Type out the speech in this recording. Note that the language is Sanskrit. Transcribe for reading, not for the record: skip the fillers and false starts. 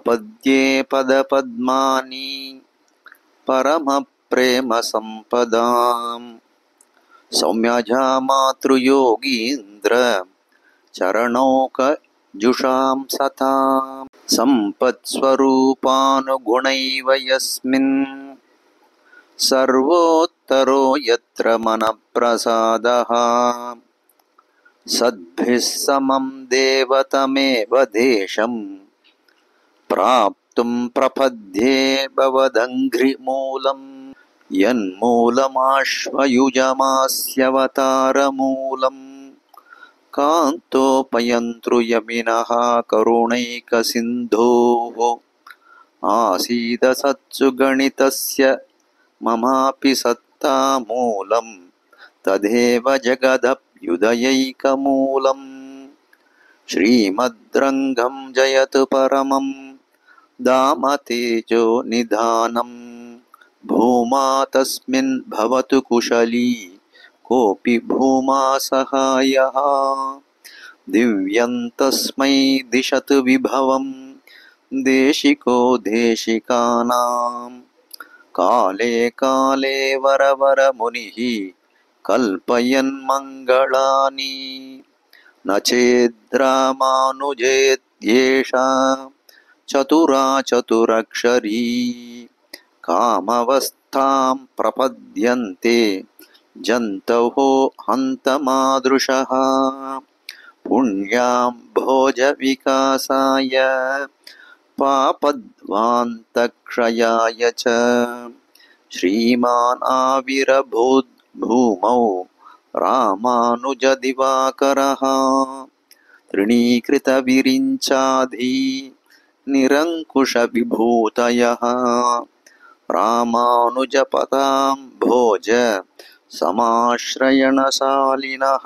प्रपद्ये पदपद्मानि परमप्रेमसम्पदाम् सौम्यजा मातृयोगीन्द्र चरणौकजुषां सताम् सम्पत्स्वरूपानुगुणैव यस्मिन् सर्वोत्तरो यत्र मनप्रसादः सद्भिः समं देवतमेव देशं प्राप्तुं प्रपद्ये भवदङ्घ्रिमूलम् यन्मूलमाश्वयुजमास्यवतारमूलम् कान्तोपयन्तृयमिनः करुणैकसिन्धोः आसीदसत्सु गणितस्य ममापि सत्तामूलम् तदेव जगदभ्युदयैकमूलम् श्रीमद्रङ्गं जयतु परमं धाम तेजो निधानम् भूमा तस्मिन् भवतु कुशली कोऽपि भूमा सहायः दिव्यं तस्मै दिशतु विभवं देशिको देशिकानां काले काले वरवरमुनिः कल्पयन्मङ्गलानि न चेद्रामानुजेत्येषा चतुरा चतुरक्षरी कामवस्थां प्रपद्यन्ते जन्तवो हन्तमादृशः पुण्यां भोजविकासाय पापध्वान्तक्षयाय च श्रीमान् आविरभूत् भूमौ रामानुजदिवाकरः तृणीकृतविरिञ्चाधी निरङ्कुशविभूतयः रामानुजपदां भोज समाश्रयणशालिनः।